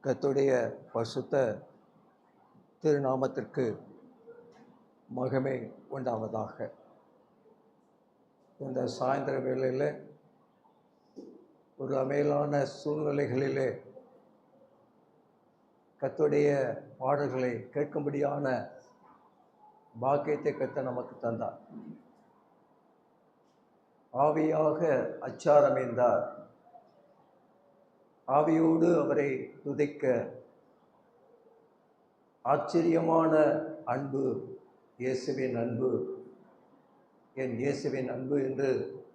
கர்த்தருடைய பரிசுத்த திருநாமத்திற்கு மகிமை உண்டாவதாக. இந்த சாயந்தர வேளையில் ஒரு அமையலான சூழ்நிலைகளிலே கர்த்தருடைய பாடல்களை கேட்கும்படியான பாக்கியத்தை கர்த்தர் நமக்கு தந்தார். ஆவியாக அச்சாரமைந்தார். ஆவியோடு அவரை துதிக்க ஆச்சரியமான அன்பு, இயேசுவின் அன்பு, என் இயேசுவின் அன்பு என்று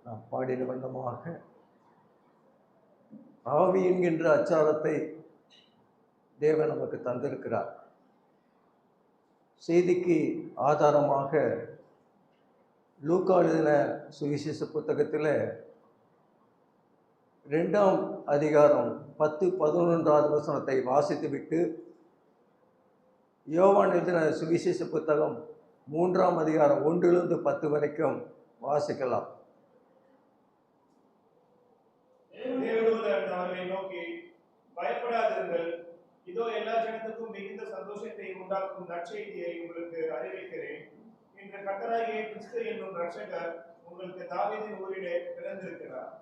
நாம் பாடின வண்ணமாக ஆவி என்கின்ற அச்சாரத்தை தேவன் நமக்கு தந்திருக்கிறார். செய்திக்கு ஆதாரமாக லூக்கா எழுதின சுவிசேஷ புத்தகத்தில் 2ஆம் அதிகாரம் 10-11வது வசனத்தை வாசித்துவிட்டு யோவான் எழுதின சுவிசேஷ புத்தகம் 3ஆம் அதிகாரம் 1-10 வரைக்கும் வாசிக்கலாம். அவர்களை நோக்கி, பயப்படாதிருங்கள், இதோ எல்லா ஜனத்துக்கும் மிகுந்த சந்தோஷத்தை உண்டாக்கும் நற்செய்தியை உங்களுக்கு அறிவிக்கிறேன். இன்று கர்த்தராகிய கிறிஸ்து என்னும் இரட்சகர் உங்களுக்கு தாவீதின் ஊரிலே பிறந்திருக்கிறார்.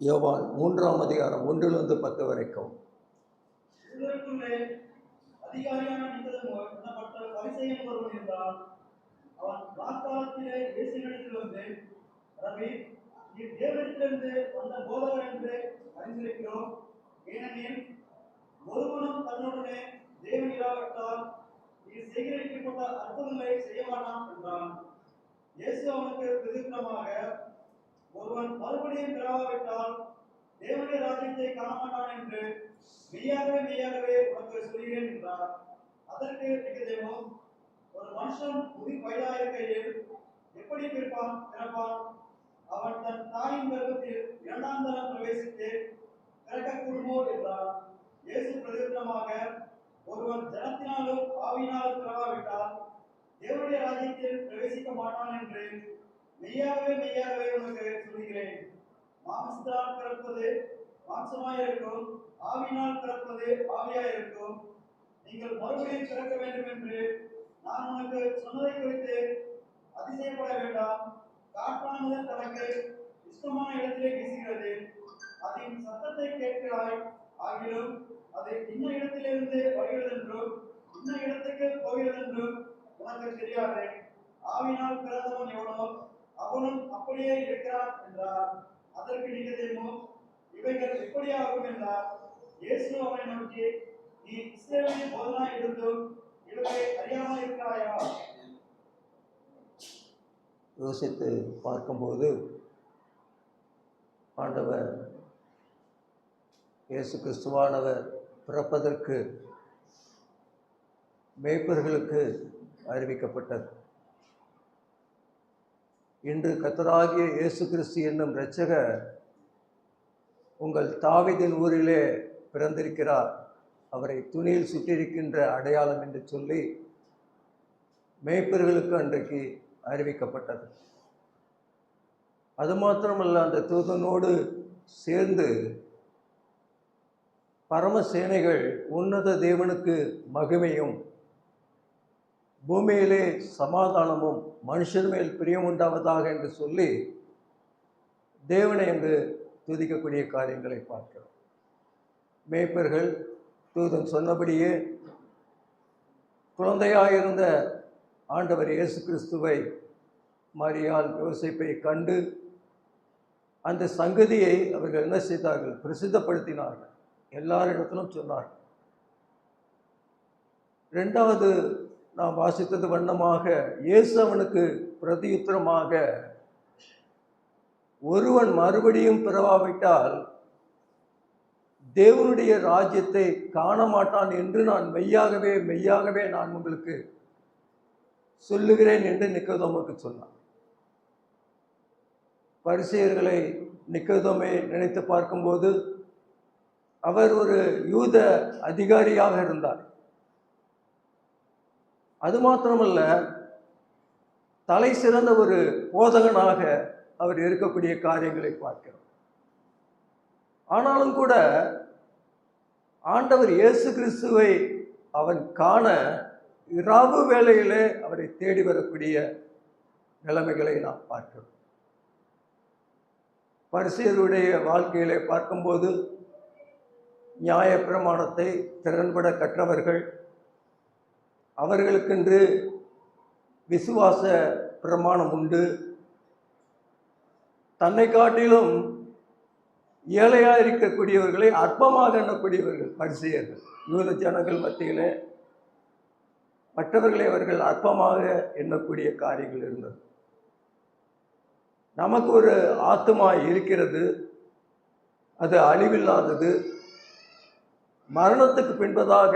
யோவான் 3ஆம் அதிகாரம் 1-10 வரைக்கும். அதிகாரியான நிக்கதேமு எனப்பட்ட பரிசேயன் ஒருவன் இருந்தான். அவன் ராக்காலத்திலே இயேசுவினிடத்தில் வந்து, ரபி, நீர் தேவனிடத்திலிருந்து வந்த போதகர் என்று அறிந்திருக்கிறோம். ஏனெனில் ஒருவனும் தன்னுடனே தேவன் இராவிட்டால் நீர் செய்கிற இப்படிப்பட்ட அற்புதங்களை செய்ய மாட்டான் என்றான். இயேசு அவனுக்கு பிரதியுத்தரமாக, ஒருவன் மறுபடியும் பிறவாவிட்டால் தேவனுடைய ராஜ்யத்தை காண மாட்டான் என்று மெய்யாகவே மெய்யாகவே உனக்கு சொல்கிறேன் என்றார். அதற்கு நிக்கதேமு, ஒரு மனுஷன் முதிர் வயதாயிருக்கையில் எப்படி பிறப்பான்? அவன் தன் தாயின் கர்ப்பத்தில் 2ஆம் தரம் பிரவேசித்து பிறக்கக்கூடுமோ என்றார். இயேசு பிரதியுத்தரமாக, ஒருவன் ஜனத்தினாலும் ஆவியினாலும் பிறவாவிட்டால் தேவனுடைய ராஜ்யத்தில் பிரவேசிக்க மாட்டான் என்று மெய்யாகவே மெய்யாகவே உனக்கு சொல்கிறேன். மாம்சத்தால் பிறப்பது மாம்சமாயிருக்கும், ஆவியினால் பிறப்பது ஆவியாயிருக்கும். நீங்கள் மறுபடியும் பிறக்க வேண்டும் என்று நான் உனக்கு சொன்னதை குறித்து அதிசயப்பட வேண்டாம். காற்றானது தனக்கு இஷ்டமான இடத்திலே வீசுகிறது, அதன் சத்தத்தை கேட்கிறாய், ஆகிலும் அது இன்ன இடத்திலிருந்து வருகிறதென்றும் இன்ன இடத்துக்கு போகிறதென்றும் உனக்கு தெரியாது. ஆவியினால் பிறந்தவன் எவனோ அவனும் அப்படியே இருக்கிறான் என்றார். அதற்கு நிக்கதேமு, இவைகள் எப்படி ஆகும் என்றார். இயேசு அவனை நோக்கி, நீ இஸ்ரவேலின் போதனாய் இருந்தும் இவர்களை அறியாமல் இருக்கிறாயா? யோசித்து பார்க்கும்போது ஆண்டவர் இயேசு கிறிஸ்துவானவர் பிறப்பதற்கு மேய்ப்பர்களுக்கு அறிவிக்கப்பட்டது. இன்று கர்த்தராகிய இயேசு கிறிஸ்து என்னும் இரட்சகர் உங்கள் தாவீதின் ஊரிலே பிறந்திருக்கிறார், அவரை துணியில் சுற்றியிருக்கின்ற அடையாளம் என்று சொல்லி மேய்ப்பர்களுக்கு அன்றைக்கு அறிவிக்கப்பட்டது. அது மாத்திரமல்ல, அந்த தூதனோடு சேர்ந்து பரமசேனைகள் உன்னத தேவனுக்கு மகிமையும் பூமியிலே சமாதானமும் மனுஷன் மேல் பிரியம் உண்டாவதாக என்று சொல்லி தேவனை என்று துதிக்கக்கூடிய காரியங்களை பார்க்கிறோம். மேய்ப்பர்கள் தூதன் சொன்னபடியே குழந்தையாயிருந்த ஆண்டவர் இயேசு கிறிஸ்துவை மரியாள் யோசேப்பை கண்டு அந்த சங்கதியை அவர்கள் என்ன செய்தார்கள்? பிரசித்தப்படுத்தினார்கள், எல்லாரிடத்திலும் சொன்னார்கள். 2வது நாம் வாசித்தது வண்ணமாக இயேசு அவனுக்கு பிரதியுத்தரமாக, ஒருவன் மறுபடியும் பிறவாவிட்டால் தேவனுடைய ராஜ்யத்தை காண மாட்டான் என்று நான் மெய்யாகவே மெய்யாகவே நான் உங்களுக்கு சொல்லுகிறேன் என்று நிக்கதேமுக்கு சொன்னார். பரிசேயர்களை நிக்கதேமே நினைத்து பார்க்கும்போது அவர் ஒரு யூத அதிகாரியாக இருந்தார். அது மாத்திரமல்ல, தலை சிறந்த ஒரு போதகனாக அவர் இருக்கக்கூடிய காரியங்களை பார்க்கிறோம். ஆனாலும் கூட ஆண்டவர் இயேசு கிறிஸ்துவை அவன் காண இரவு வேளையிலே அவரை தேடி வரக்கூடிய நிலைமைகளை நாம் பார்க்கிறோம். பரிசேயருடைய வாழ்க்கையிலே பார்க்கும்போது நியாயப்பிரமாணத்தை திறன்பட கற்றவர்கள், அவர்களுக்கென்று விசுவாச பிரமாணம் உண்டு. தன்னை காட்டிலும் ஏழையாக இருக்கக்கூடியவர்களை அற்பமாக எண்ணக்கூடியவர்கள் பரிசேயர்கள். யூத ஜனங்கள் மத்தியிலே மற்றவர்களை அவர்கள் அற்பமாக எண்ணக்கூடிய காரியங்கள் இருந்தது. நமக்கு ஒரு ஆத்மா இருக்கிறது, அது அழிவில்லாதது. மரணத்துக்கு பின்பதாக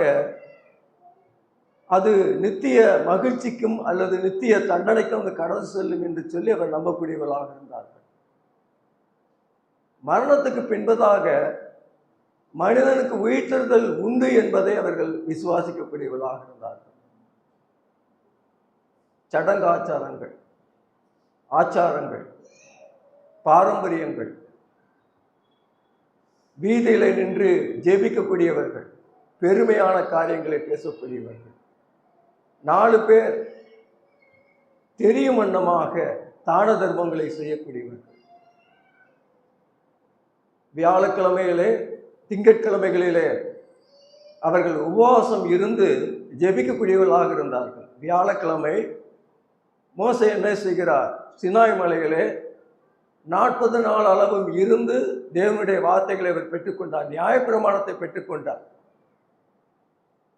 அது நித்திய மகிழ்ச்சிக்கும் அல்லது நித்திய தண்டனைக்கும் அது கடந்து செல்லும் என்று சொல்லி அவர் நம்பக்கூடியவர்களாக இருந்தார்கள். மரணத்துக்கு பின்பதாக மனிதனுக்கு உயிர்த்தெழுதல் உண்டு என்பதை அவர்கள் விசுவாசிக்கக்கூடியவர்களாக இருந்தார்கள். சடங்காச்சாரங்கள், ஆச்சாரங்கள், பாரம்பரியங்கள், வீதியில நின்று ஜெபிக்கக்கூடியவர்கள், பெருமையான காரியங்களை பேசக்கூடியவர்கள், 4 பேர் தெரியும் வண்ணமாக தான தர்மங்களை செய்யக்கூடியவர்கள், வியாழக்கிழமையிலே திங்கட்கிழமைகளிலே அவர்கள் உபவாசம் இருந்து ஜெபிக்கக்கூடியவர்களாக இருந்தார்கள். வியாழக்கிழமை மோசே என்ன செய்கிறார்? சினாய் மலையிலே 40 நாள் அளவும் இருந்து தேவனுடைய வார்த்தைகளை அவர் பெற்றுக்கொண்டார், நியாயப்பிரமாணத்தை பெற்றுக்கொண்டார்.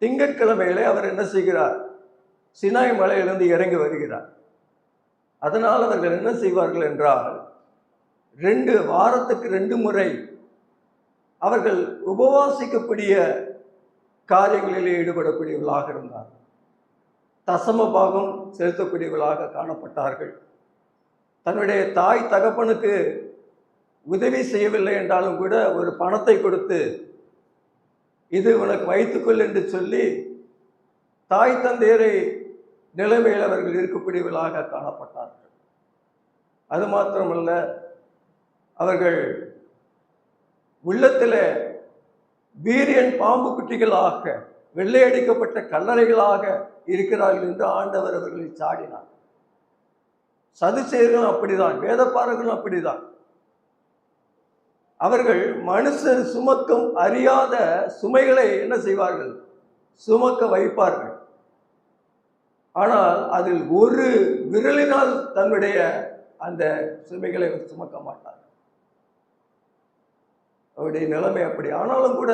திங்கட்கிழமையிலே அவர் என்ன செய்கிறார்? சினாய் மலையிலிருந்து இறங்கி வருகிறார். அதனால் அவர்கள் என்ன செய்வார்கள் என்றால், 2 வாரத்துக்கு 2 முறை அவர்கள் உபவாசிக்கக்கூடிய காரியங்களிலே ஈடுபடக்கூடியவர்களாக இருந்தார். தசம பாகம் செலுத்தக்கூடியவர்களாக காணப்பட்டார்கள். தன்னுடைய தாய் தகப்பனுக்கு உதவி செய்யவில்லை என்றாலும் கூட ஒரு பணத்தை கொடுத்து இது உனக்கு வைத்துக்கொள் என்று சொல்லி தாய் தந்தையரை நிலைமையில் அவர்கள் இருக்கக்கூடியவர்களாக காணப்பட்டார்கள். அது மாத்திரமல்ல, அவர்கள் உள்ளத்தில் வீரியன் பாம்பு குட்டிகளாக வெள்ளையடிக்கப்பட்ட கல்லறைகளாக இருக்கிறார்கள் என்று ஆண்டவர் அவர்களை சாடினார். சதுசேயர்களும் அப்படிதான், வேதப்பாரர்களும் அப்படிதான். அவர்கள் மனுஷர் சுமக்கும் அறியாத சுமைகளை என்ன செய்வார்கள்? சுமக்க வைப்பார்கள். ஆனால் அதில் ஒரு விரலினால் தன்னுடைய அந்த சுமைகளை சுமக்க மாட்டார். அவருடைய நிலைமை அப்படி. ஆனாலும் கூட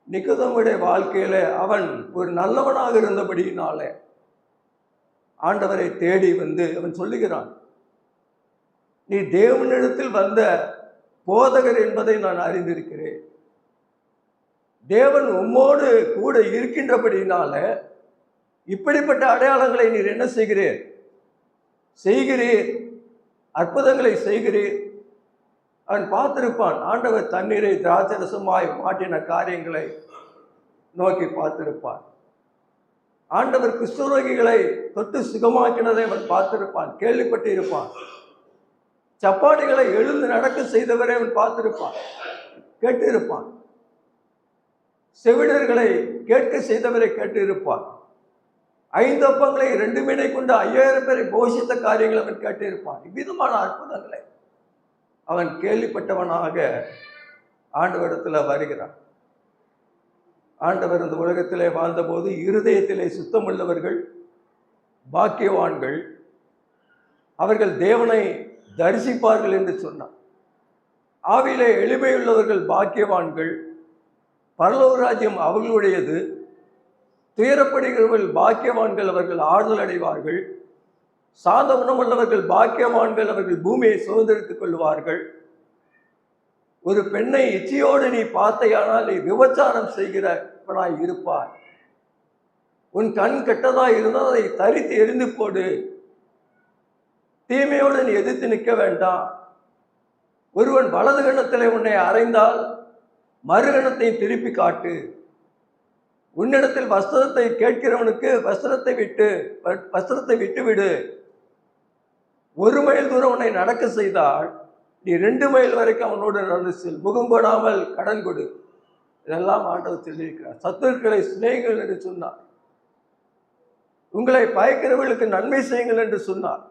நிக்கோதேமுடைய வாழ்க்கையில அவன் ஒரு நல்லவனாக இருந்தபடியினாலே ஆண்டவரை தேடி வந்து அவன் சொல்லுகிறான், நீ தேவனிடத்தில் வந்த போதகர் என்பதை நான் அறிந்திருக்கிறேன். தேவன் உம்மோடு கூட இருக்கின்றபடியினால இப்படிப்பட்ட அடையாளங்களை நீர் என்ன செய்கிறீர்? அற்புதங்களை செய்கிறீர். அவன் பார்த்திருப்பான், ஆண்டவர் தண்ணீரை திராட்சரசமாய் மாட்டின காரியங்களை நோக்கி பார்த்திருப்பான். ஆண்டவர் குஷ்டரோகிகளை தொட்டு சுகமாக்கினதை அவன் பார்த்திருப்பான், கேள்விப்பட்டு இருப்பான். சப்பாடிகளை எழுந்து நடக்க செய்தவரை அவன் பார்த்திருப்பான், கேட்டிருப்பான். செவிடர்களை கேட்க செய்தவரை கேட்டு இருப்பான். 5 அப்பங்களை 2 மீனை கொண்டு 5000 பேரை போஷித்த காரியங்களை அவன் கேட்டிருப்பான். இவ்விதமான அற்புதங்களை அவன் கேள்விப்பட்டவனாக ஆண்டவரிடத்தில் வருகிறான். ஆண்டவர் இந்த உலகத்திலே வாழ்ந்தபோது இருதயத்திலே சுத்தமுள்ளவர்கள் பாக்கியவான்கள், அவர்கள் தேவனை தரிசிப்பார்கள் என்று சொன்னார். ஆவியிலே எளிமையுள்ளவர்கள் பாக்கியவான்கள், பரலோக ராஜ்யம் அவர்களுடையது. துயரப்படுகிறவர்கள் பாக்கியவான்கள், அவர்கள் ஆறுதல் அடைவார்கள். சாந்த குணமுள்ளவர்கள் பாக்கியவான்கள், அவர்கள் பூமியை சுதந்திரித்துக் கொள்வார்கள். ஒரு பெண்ணை இச்சையோடு நீ பார்த்தையானால் நீ விபச்சாரம் செய்கிறவனாய் இருப்பாய். உன் கண் கெட்டதாய் இருந்தால் அதை தரித்து எரிந்து போடு. தீமையோடு நீ எதிர்த்து நிற்க வேண்டாம். ஒருவன் வலது கணத்திலே உன்னை அறைந்தால் மறுகணத்தை திருப்பி காட்டு. உன்னிடத்தில் வஸ்திரத்தை கேட்கிறவனுக்கு வஸ்திரத்தை விட்டுவிடு. 1 மைல் தூரம் உன்னை நடக்க செய்தால் நீ 2 மைல் வரைக்கும் அவனோடு நடந்து செல். முகம் கொடாமல் கடன் கொடு. இதெல்லாம் ஆண்டவர் சொல்லியிருக்கிறார். சத்துருக்களை சிநேகிகள் என்று சொன்னார். உங்களை பயக்கிறவர்களுக்கு நன்மை செய்யுங்கள் என்று சொன்னார்.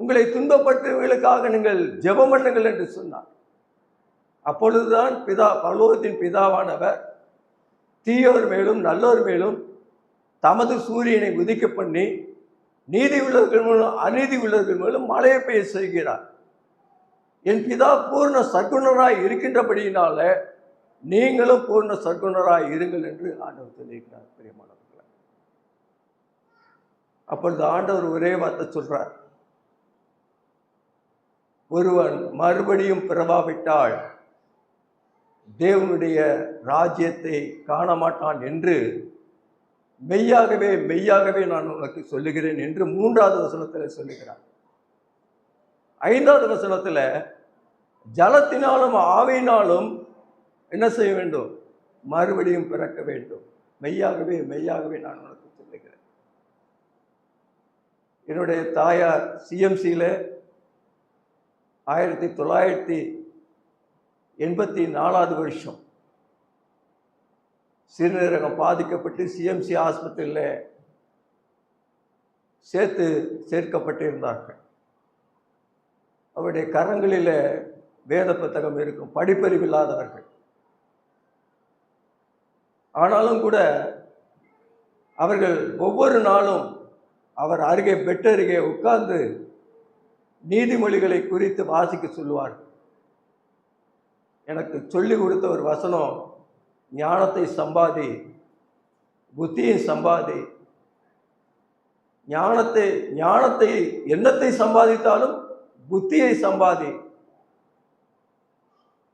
உங்களை துன்பப்பட்டவர்களுக்காக நீங்கள் ஜெபம் பண்ணுங்கள் என்று சொன்னார். அப்பொழுதுதான் பரலோகத்தின் பிதாவானவர் தீயோர் மேலும் நல்லோர் மேலும் தமது சூரியனை உதிக்க பண்ணி நீதி உள்ளவர்கள் மூலம் அநீதி உள்ளவர்கள் மூலம் மழையை பெய்ய செய்கிறார். என் பிதா பூர்ண சற்குணராய் இருக்கின்றபடியினால நீங்களும் பூர்ண சற்குணராய் இருங்கள் என்று ஆண்டவர் சொல்லியிருக்கிறார். பிரியமானவர்களே, அப்பொழுது ஆண்டவர் ஒரே வார்த்தை சொல்றார், ஒருவன் மறுபடியும் பிறவாவிட்டால் தேவனுடைய ராஜ்யத்தை காண மாட்டான் என்று மெய்யாகவே மெய்யாகவே நான் உனக்கு சொல்லுகிறேன் என்று 3வது வசனத்தில் சொல்லுகிறார். 5வது வசனத்தில் ஜலத்தினாலும் ஆவியினாலும் என்ன செய்ய வேண்டும்? மறுபடியும் பிறக்க வேண்டும். மெய்யாகவே மெய்யாகவே நான் உனக்கு சொல்லுகிறேன். என்னுடைய தாயார் சிஎம்சியில் 1984 வருஷம் சிறுநீரகம் பாதிக்கப்பட்டு சிஎம்சி ஆஸ்பத்திரியில் சேர்க்கப்பட்டிருந்தார்கள். அவருடைய கரங்களில் வேத புத்தகம் இருக்கும், படிப்பறிவில்லாதவர்கள். ஆனாலும் கூட அவர்கள் ஒவ்வொரு நாளும் அவர் அருகே பெட் அருகே உட்கார்ந்து நீதிமொழிகளை குறித்து வாசிக்க சொல்லுவார்கள். எனக்கு சொல்லிக் கொடுத்த ஒரு வசனம், ஞானத்தை சம்பாதி, புத்தியை சம்பாதி. ஞானத்தை எண்ணத்தை சம்பாதித்தாலும் புத்தியை சம்பாதி.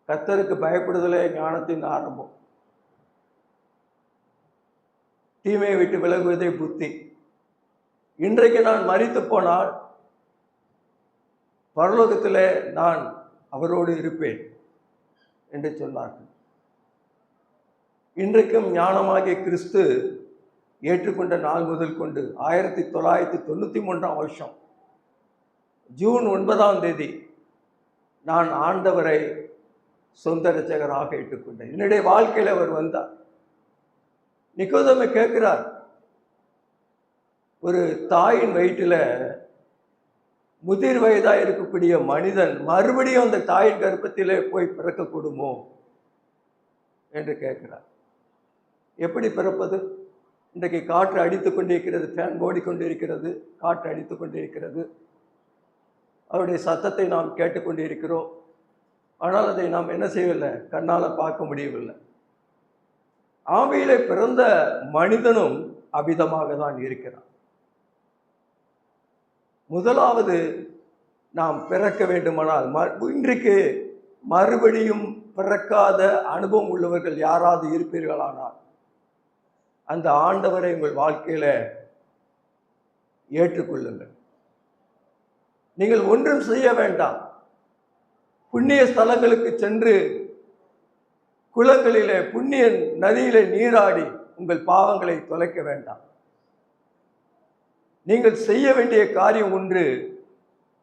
கர்த்தருக்கு பயப்படுதலே ஞானத்தின் ஆரம்பம். தீமையை விட்டு விலகுவதே புத்தி. இன்றைக்கு நான் மரித்து போனால் பரலோகத்தில் நான் அவரோடு இருப்பேன் என்று சொன்னார்கள். இன்றைக்கும் ஞானமாகிய கிறிஸ்து ஏற்றுக்கொண்ட நாள் முதல் கொண்டு 1993 வருஷம் ஜூன் 9ஆம் தேதி நான் ஆண்டவரை சொந்த இரட்சகராக ஏற்றுக்கொண்டேன். என்னுடைய வாழ்க்கையில் அவர் வந்தார். நிக்கோதேமை கேட்கிறார், ஒரு தாயின் வயிற்றில் முதிர் வயதாக இருக்கக்கூடிய மனிதன் மறுபடியும் அந்த தாயின் கர்ப்பத்திலே போய் பிறக்கக்கூடுமோ என்று கேட்கிறார். எப்படி பிறப்பது? இன்றைக்கு காற்று அடித்து கொண்டிருக்கிறது, ஃபேன் ஓடிக்கொண்டிருக்கிறது, காற்று அடித்து கொண்டிருக்கிறது. அவருடைய சத்தத்தை நாம் கேட்டுக்கொண்டிருக்கிறோம். ஆனால் அதை நாம் என்ன செய்யவில்லை, கண்ணால் பார்க்க முடியவில்லை. ஆவியிலே பிறந்த மனிதனும் அபிதமாக தான் இருக்கிறான். முதலாவது நாம் பிறக்க வேண்டுமானால், இன்றைக்கு மறுபடியும் பிறக்காத அனுபவம் உள்ளவர்கள் யாராவது இருப்பீர்களானால் அந்த ஆண்டவரை உங்கள் வாழ்க்கையில் ஏற்றுக்கொள்ளுங்கள். நீங்கள் ஒன்றும் செய்ய வேண்டாம். புண்ணிய ஸ்தலங்களுக்கு சென்று குளங்களிலே புண்ணிய நதியிலே நீராடி உங்கள் பாவங்களை தொலைக்க வேண்டாம். நீங்கள் செய்ய வேண்டிய காரியம் ஒன்று,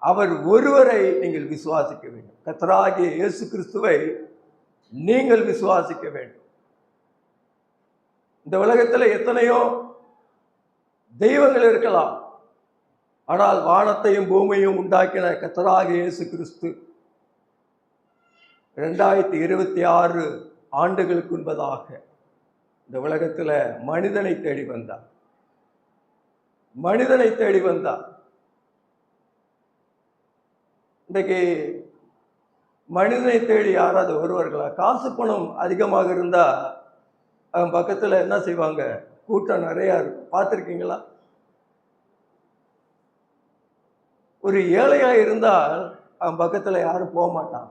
அவர் ஒருவரை நீங்கள் விசுவாசிக்க வேண்டும். கர்த்தராகிய இயேசு கிறிஸ்துவை நீங்கள் விசுவாசிக்க வேண்டும். இந்த உலகத்தில் எத்தனையோ தெய்வங்கள் இருக்கலாம், ஆனால் வானத்தையும் பூமியையும் உண்டாக்கின கர்த்தராகிய இயேசு கிறிஸ்து 2026 ஆண்டுகளுக்கு முன்பதாக இந்த உலகத்தில் மனிதனை தேடி வந்தார். இன்றைக்கு மனிதனை தேடி யாராவது வருவார்களா? காசு பணம் அதிகமாக இருந்தால் அவன் பக்கத்தில் என்ன செய்வாங்க, கூட்டம் நிறையா இருக்கும். பார்த்துருக்கீங்களா? ஒரு ஏழையாக இருந்தால் அவன் பக்கத்தில் யாரும் போக மாட்டான்.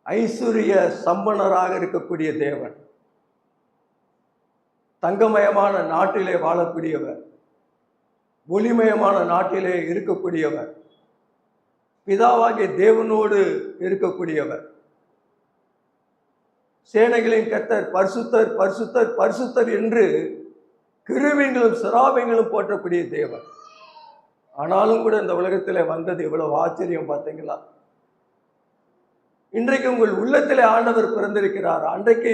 ஐஸ்வர்ய சம்பனராக இருக்கக்கூடிய தேவன், தங்கமயமான நாட்டிலே வாழக்கூடியவர், ஒளிமயமான நாட்டிலே இருக்கக்கூடியவர், பிதாவாகிய தேவனோடு இருக்கக்கூடியவர், சேனைகளின் கர்த்தர் பரிசுத்தர் பரிசுத்தர் பரிசுத்தர் என்று கிருபைகளும் சிராபங்களும் போற்றக்கூடிய தேவன். ஆனாலும் கூட இந்த உலகத்தில் வந்தது எவ்வளவு ஆச்சரியம் பார்த்தீங்களா? இன்றைக்கு உங்கள் உள்ளத்திலே ஆண்டவர் பிறந்திருக்கிறார். அன்றைக்கு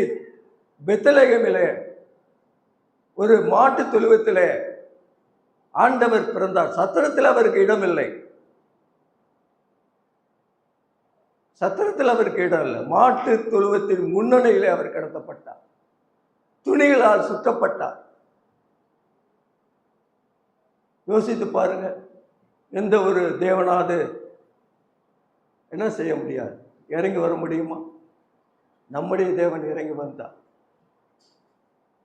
பெத்லகேமிலே ஒரு மாட்டு தொழுவத்திலே ஆண்டவர் பிறந்தார். சத்திரத்தில் அவருக்கு இடமில்லை. சத்திரத்தில் அவருக்கு இடம் இல்லை. மாட்டு தொழுவத்தின் முன்னணியிலே அவர் கடத்தப்பட்டார். துணிகளால் சுற்றப்பட்டார். யோசித்து பாருங்க, எந்த ஒரு தேவனாவது என்ன செய்ய முடியாது? இறங்கி வர முடியுமா? நம்முடைய தேவன் இறங்கி வந்தார்.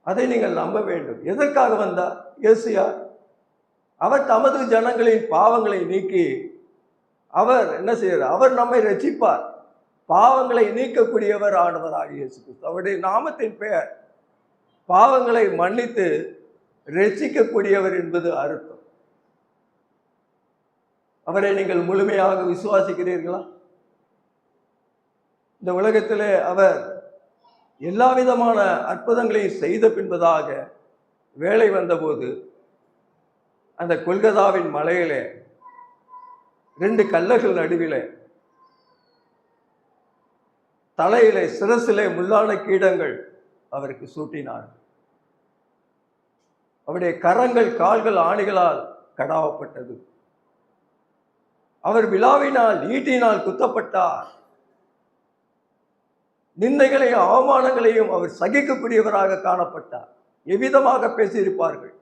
அதை நீங்கள் நம்ப வேண்டும். எதற்காக வந்தார்? இயேசுயா அவர் தமது ஜனங்களின் பாவங்களை நீக்கி அவர் என்ன செய்கிறார்? அவர் நம்மை ரட்சிப்பார். பாவங்களை நீக்கக்கூடியவர் ஆண்டவராக இயேசு கிறிஸ்து. அவருடைய நாமத்தின் பெயர் பாவங்களை மன்னித்து ரட்சிக்கக்கூடியவர் என்பது அர்த்தம். அவரை நீங்கள் முழுமையாக விசுவாசிக்கிறீர்களா? இந்த உலகத்திலே அவர் எல்லா விதமான அற்புதங்களையும் செய்த பின்பதாக வேலை வந்தபோது அந்த கொல்கதாவின் மலையிலே 2 கல்லர்கள் நடுவிலே தலையிலே சிரசிலே முள்ளான கீடங்கள் அவருக்கு சூட்டினார். அவருடைய கரங்கள் கால்கள் ஆணிகளால் கடாவப்பட்டது. அவர் விழாவினால் ஈட்டினால் குத்தப்பட்டார். நிந்தைகளையும் அவமானங்களையும் அவர் சகிக்கக்கூடியவராக காணப்பட்டார். எவ்விதமாக பேசியிருப்பார்கள்,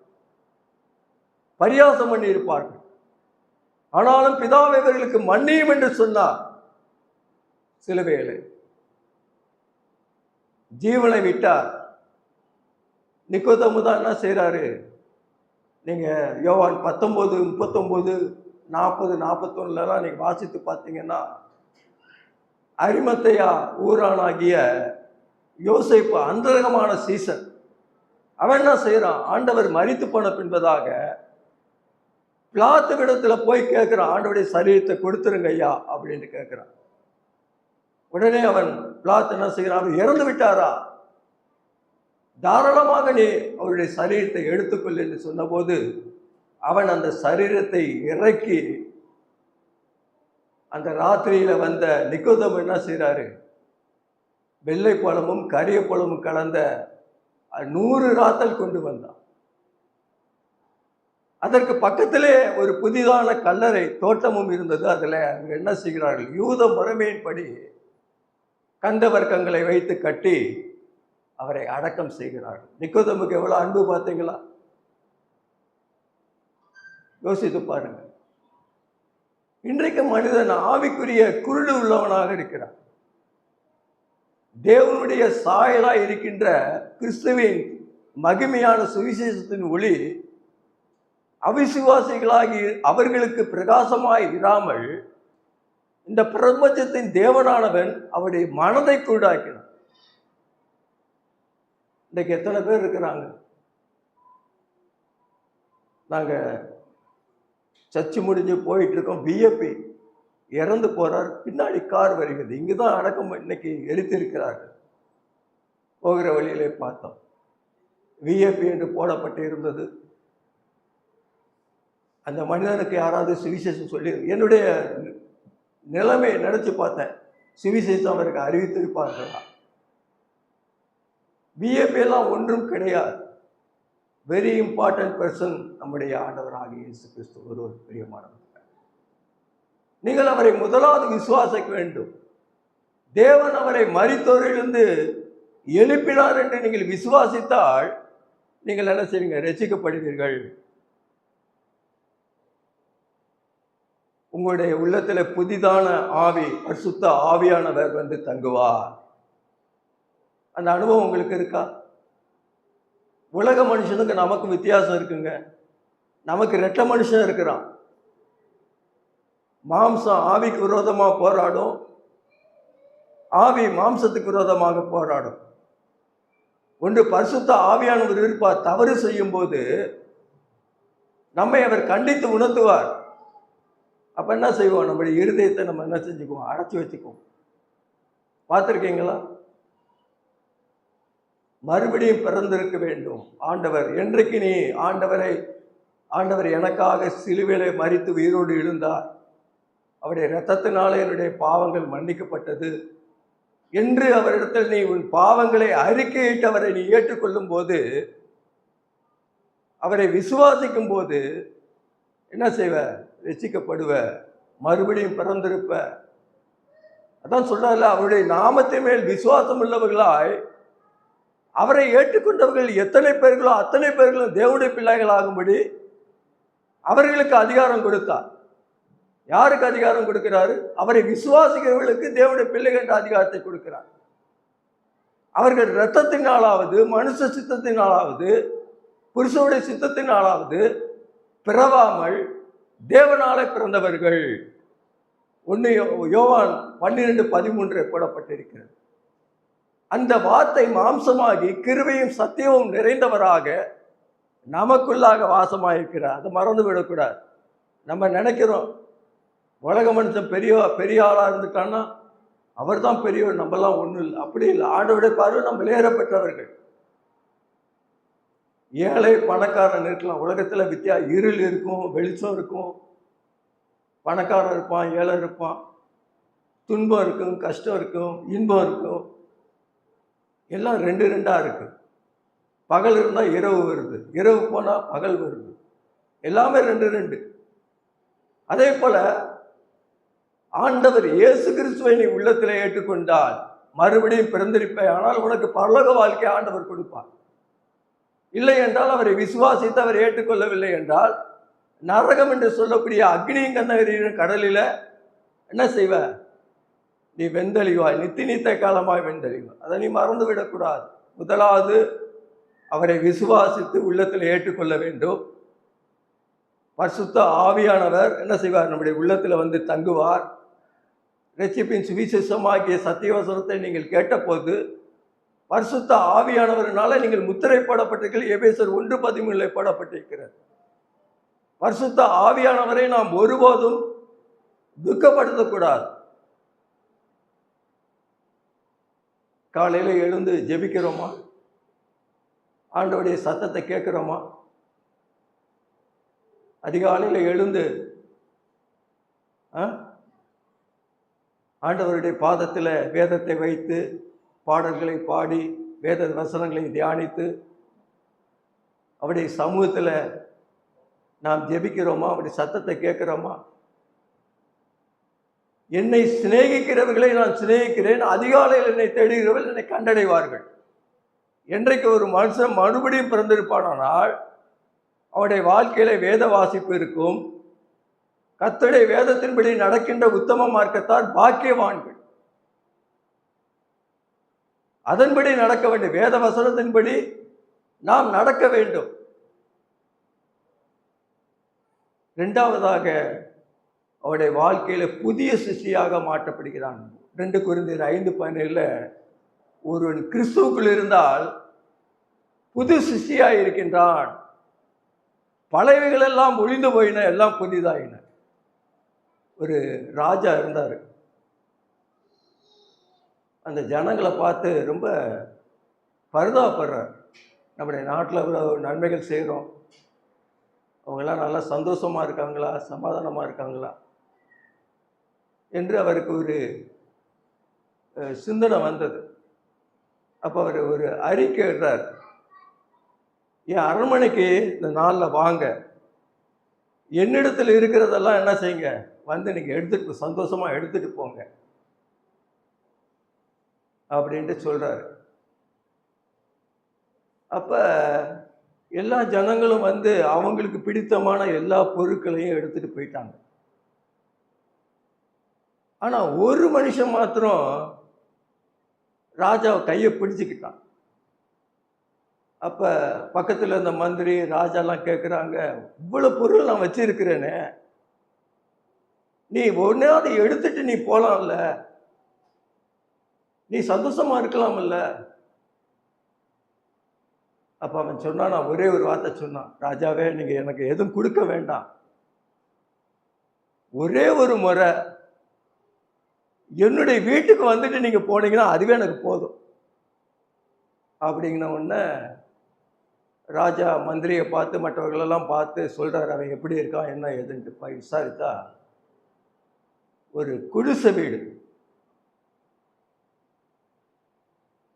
பரியாசம் பண்ணி இருப்பார்கள். ஆனாலும் பிதாவை இவர்களுக்கு மன்னியும் என்று சொன்னார். சில வேளை ஜீவனை விட்டார். நிக்கோதேமு தான் என்ன செய்கிறாரு? நீங்கள் யோவான் 19, 39, 40, 41 நீங்கள் வாசித்து பார்த்தீங்கன்னா, அரிமத்தையா ஊரானாகிய யோசேப்பு அந்தரங்கமான சீசன். அவன் என்ன செய்கிறான்? ஆண்டவர் மரித்து போன பின்பதாக பிலாத்துவிடத்தில் போய் கேட்குறான், ஆண்டவருடைய சரீரத்தை கொடுத்துருங்க ஐயா அப்படின்னு கேட்குறான். உடனே அவன் பிலாத்து என்ன செய்கிறான்? அவர் இறந்து விட்டாரா? தாராளமாக நீ அவருடைய சரீரத்தை எடுத்துக்கொள் என்று சொன்னபோது அவன் அந்த சரீரத்தை இறக்கி அந்த ராத்திரியில் வந்த நிக்கோதேமு என்ன செய்கிறாரு? வெள்ளை பழமும் கரிய பழமும் கலந்த 100 ராத்தல் கொண்டு வந்தான். அதற்கு பக்கத்திலே ஒரு புதிதான கல்லறை தோட்டமும் இருந்தது. அதில் அவங்க என்ன செய்கிறார்கள்? யூத முறைமையின்படி கந்த வர்க்கங்களை வைத்து கட்டி அவரை அடக்கம் செய்கிறார்கள். நிக்கோதேமுக்கு எவ்வளோ அன்பு பார்த்தீங்களா? யோசித்து பாருங்க. இன்றைக்கு மனிதன் ஆவிக்குரிய குருடு உள்ளவனாக இருக்கிறான். தேவனுடைய சாயலாய் இருக்கின்ற கிறிஸ்துவின் மகிமையான சுவிசேஷத்தின் ஒளி அவிசுவாசிகளாகி அவர்களுக்கு பிரகாசமாய் இராமல் இந்த பிரபஞ்சத்தின் தேவனானவன் அவருடைய மனதை கூடாக்கினான். இன்றைக்கு எத்தனை பேர் இருக்கிறாங்க? நாங்கள் சர்ச்சு முடிஞ்சு போயிட்டு இருக்கோம். பிஏபி இறந்து போறார், பின்னாடி கார் வருகிறது. இங்கு தான் அடக்கம் இன்னைக்கு எரித்திருக்கிறார்கள். போகிற வழியிலே பார்த்தோம், விஏபி என்று போடப்பட்டு இருந்தது. அந்த மனிதனுக்கு யாராவது சுவிசேஷம் சொல்லி, என்னுடைய நிலைமையை நினைச்சு பார்த்தேன், சுவிசேஷம் அவருக்கு அறிவித்திருப்பார்களா? விஏபி எல்லாம் ஒன்றும் கிடையாது. வெரி இம்பார்ட்டன்ட் பர்சன் நம்முடைய ஆண்டவராக இயேசு கிறிஸ்து ஒருவர் பிரியமானவர். நீங்கள் அவரை முதலாவது விசுவாசிக்க வேண்டும். தேவன் அவரை மரித்தோரிலிருந்து எழுப்பினார் என்று நீங்கள் விசுவாசித்தால் நீங்கள் என்ன செய்வீங்க? ரட்சிக்கப்படுவீர்கள். உங்களுடைய உள்ளத்தில் புதிதான ஆவி, பரிசுத்த ஆவியானவர் வந்து தங்குவார். அந்த அனுபவம் உங்களுக்கு இருக்கா? உலக மனுஷனுக்கு நமக்கு வித்தியாசம் இருக்குங்க. நமக்கு ரெட்ட மனுஷன் இருக்கிறான். மாம்சம் ஆவிக்கு விரோதமாக போராடும், ஆவி மாம்சத்துக்கு விரோதமாக போராடும். ஒன்று பரிசுத்த ஆவியானவர் இருப்பார். தவறு செய்யும் போது நம்மை அவர் கண்டித்து உணர்த்துவார். அப்ப என்ன செய்வோம்? நம்முடைய இருதயத்தை நம்ம என்ன செஞ்சுக்குவோம்? அடைச்சி வச்சுக்குவோம். பார்த்துருக்கீங்களா? மறுபடியும் பிறந்திருக்க வேண்டும். ஆண்டவர் என்றைக்கு நீ ஆண்டவர் எனக்காக சிலுவையிலே மரித்து உயிரோடு எழுந்தார், அவருடைய இரத்தத்தினாலே என்னுடைய பாவங்கள் மன்னிக்கப்பட்டது, என்று அவரிடத்தில் நீ உன் பாவங்களை அறிக்கையிட்டு அவரை நீ ஏற்றுக்கொள்ளும் போது, அவரை விசுவாசிக்கும் போது என்ன செய்வ? ரட்சிக்கப்படுவ, மறுபடியும் பிறந்திருப்ப. அதான் சொல்றாருல, அவருடைய நாமத்தின் மேல் விசுவாசம் உள்ளவர்களாய் அவரை ஏற்றுக்கொண்டவர்கள் எத்தனை பேர்களோ அத்தனை பேர்களும் தேவனுடைய பிள்ளைகள் ஆகும்படி அவர்களுக்கு அதிகாரம் கொடுத்தார். யாருக்கு அதிகாரம் கொடுக்கிறாரு? அவரை விசுவாசிக்கிறவர்களுக்கு தேவனுடைய பிள்ளைகள் என்ற அதிகாரத்தை கொடுக்கிறார். அவர்கள் இரத்தத்தினாலாவது மனுஷ சித்தத்தினாலாவது புருஷனுடைய சித்தத்தினாலாவது பிறவாமல் தேவனாலே பிறந்தவர்கள். 1 யோவான் 12:13 போடப்பட்டிருக்கிறது. அந்த வார்த்தை மாம்சமாகி கிருபையும் சத்தியமும் நிறைந்தவராக நமக்குள்ளாக வாசமாயிருக்கிறார். அதை மறந்து விடக்கூடாது. நம்ம நினைக்கிறோம் உலக மனுஷன் பெரிய ஆளாக இருந்துட்டான்னா அவர் தான் பெரியவர், நம்மலாம் ஒன்றும் இல்லை. அப்படி இல்லை. ஆண்டவருடைய பார்வை நம்ம ஏறப்பட்டவர்கள். ஏழை பணக்காரன் இருக்கலாம். உலகத்தில் இருள் இருக்கும், வெளிச்சம் இருக்கும். பணக்காரன் இருப்பான், ஏழை இருப்பான். துன்பம் இருக்கும், கஷ்டம் இருக்கும், இன்பம் இருக்கும். எல்லாம் 2 இருக்கு. பகல் இருந்தால் இரவு வருது, இரவு போனால் பகல் வருது. எல்லாமே 2. அதே போல ஆண்டவர் இயேசு கிறிஸ்துவை நீ உள்ளத்தில் ஏற்றுக்கொண்டால் மறுபடியும் பிறந்திருப்பே. ஆனால் உனக்கு பரலோக வாழ்க்கை ஆண்டவர் கொடுப்பார். இல்லை என்றால் அவரை விசுவாசித்து அவர் ஏற்றுக்கொள்ளவில்லை என்றால் நரகம் என்று சொல்லக்கூடிய அக்னியும் கண்ணகிரியின் கடலில் என்ன செய்வ? நீ வெந்தழிவாய், நித்திய காலமாய் வெந்தழிவாய். அதை நீ மறந்து விடக்கூடாது. முதலாவது அவரை விசுவாசித்து உள்ளத்தில் ஏற்றுக்கொள்ள வேண்டும். பரிசுத்த ஆவியானவர் என்ன செய்வார்? நம்முடைய உள்ளத்தில் வந்து தங்குவார். ரட்சிப்பின் சுவிசேஷமாகிய சத்தியவசனத்தை நீங்கள் கேட்டபோது பரிசுத்த ஆவியானவர்னால நீங்கள் முத்திரை போடப்பட்டீர்கள். எபேசர் 1:13 போடப்பட்டிருக்கிறது. பரிசுத்த ஆவியானவரை நாம் ஒருபோதும் துக்கப்படுத்தக்கூடாது. காலையில் எழுந்து ஜெபிக்கிறோமா? ஆண்டவருடைய சத்தத்தை கேட்குறோமா? அதிகாலையில் எழுந்து ஆண்டவருடைய பாதத்தில் வேதத்தை வைத்து பாடல்களை பாடி வேத வசனங்களை தியானித்து அவருடைய சமூகத்தில் நாம் ஜெபிக்கிறோமா? அவருடைய சத்தத்தை கேட்குறோமா? என்னை சிநேகிக்கிறவர்களை நான் சிநேகிக்கிறேன், அதிகாலையில் என்னை தேடுகிறவர்கள் என்னை கண்டடைவார்கள். என்றைக்கு ஒரு மனுஷன் மறுபடியும் பிறந்திருப்பானால் அவனுடைய வாழ்க்கையில வேத வாசிப்பு இருக்கும். கர்த்தருடைய வேதத்தின்படி நடக்கின்ற உத்தம மார்க்கத்தார் பாக்கியவான்கள். அதன்படி நடக்க வேண்டும். வேத வசனத்தின்படி நாம் நடக்க வேண்டும். 2வதாக அவருடைய வாழ்க்கையில புதிய சிருஷ்டியாக மாற்றப்படுகிறான். 2 கொரிந்தியர் 5:17 ஒருவன் கிறிஸ்துவுக்குள் இருந்தால் புது சிருஷ்டியாய் இருக்கின்றான். பழையவைகள் எல்லாம் ஒழிந்து போயின, எல்லாம் புதிதாயின. ஒரு ராஜா இருந்தார். அந்த ஜனங்களை பார்த்து ரொம்ப பரிதாபப்படுறார். நம்முடைய நாட்டில் இவ்வளோ நன்மைகள் செய்கிறோம், அவங்கெல்லாம் நல்லா சந்தோஷமாக இருக்காங்களா, சமாதானமாக இருக்காங்களா என்று அவருக்கு ஒரு சிந்தனை வந்தது. அப்போ அவர் ஒரு அறிக்கை இடுறார். என் அரண்மனைக்கு இந்த நாளில் வாங்க, என்னிடத்தில் இருக்கிறதெல்லாம் என்ன செய்யுங்க, வந்து நீங்கள் எடுத்துட்டு சந்தோஷமாக எடுத்துகிட்டு போங்க அப்படின்ட்டு சொல்கிறாரு. அப்போ எல்லா ஜனங்களும் வந்து அவங்களுக்கு பிடித்தமான எல்லா பொருட்களையும் எடுத்துகிட்டு போயிட்டாங்க. ஆனால் ஒரு மனுஷன் மாத்திரம் ராஜாவை கையை பிடிச்சிக்கிட்டான். அப்போ பக்கத்தில் இருந்த மந்திரி ராஜாலாம் கேட்குறாங்க, இவ்வளோ பொருள் நான் வச்சிருக்கிறேனே, நீ ஒன்றாவது எடுத்துட்டு நீ போகலாம்ல, நீ சந்தோஷமா இருக்கலாம்ல. அப்போ அவன் சொன்னான், நான் ஒரே ஒரு வார்த்தை சொன்னான், ராஜாவே நீங்கள் எனக்கு எதுவும் கொடுக்க வேண்டாம், ஒரே ஒரு முறை என்னுடைய வீட்டுக்கு வந்துட்டு நீங்கள் போனீங்கன்னா அதுவே எனக்கு போதும் அப்படிங்கிற உடனே ராஜா மந்திரியை பார்த்து மற்றவர்களெல்லாம் பார்த்து சொல்கிறார், அவன் எப்படி இருக்கான் என்ன ஏதுன்ட்டு விசாரித்தா ஒரு குடிசை வீடு, 2 மாடி வீடு, 2 மாடி வீட்டில் 2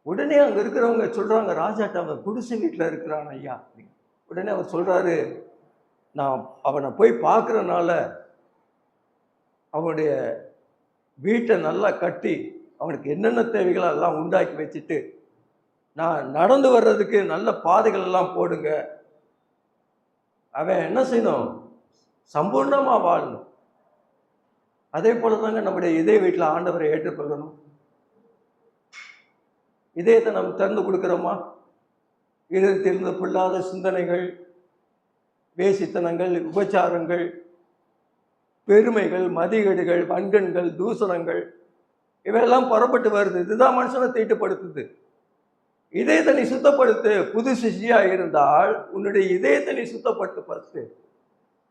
உடனே அங்கே இருக்கிறவங்க சொல்கிறாங்க, ராஜாட்ட அவன் குடிசை வீட்டில் இருக்கிறான் ஐயா. உடனே அவர் சொல்கிறாரு, நான் அவனை போய் பார்க்குறனால அவனுடைய வீட்டை நல்லா கட்டி அவனுக்கு என்னென்ன தேவைகளோ எல்லாம் உண்டாக்கி வச்சுட்டு நான் நடந்து வர்றதுக்கு நல்ல பாதைகள் எல்லாம் போடுங்க. அவன் என்ன செய்யணும்? சம்பூர்ணமாக வாழணும். அதே போல தாங்க நம்முடைய இதய வீட்டில் ஆண்டவரை ஏற்றுக்கொள்ளணும். இதயத்தை நம்ம திறந்து கொடுக்குறோமா? இதயத்திலிருந்து பொல்லாத சிந்தனைகள், வேசித்தனங்கள், உபச்சாரங்கள், பெருமைகள், மதிகேடுகள், வன்கண்கள், தூசணங்கள் இவையெல்லாம் புறப்பட்டு வருது. இதுதான் மனுஷனை தீட்டுப்படுத்துது. இதயத்தை நீ சுத்தப்படுத்து. புது சிஷியா இருந்தால் உன்னுடைய இதயத்தை நீ சுத்தப்படுத்து.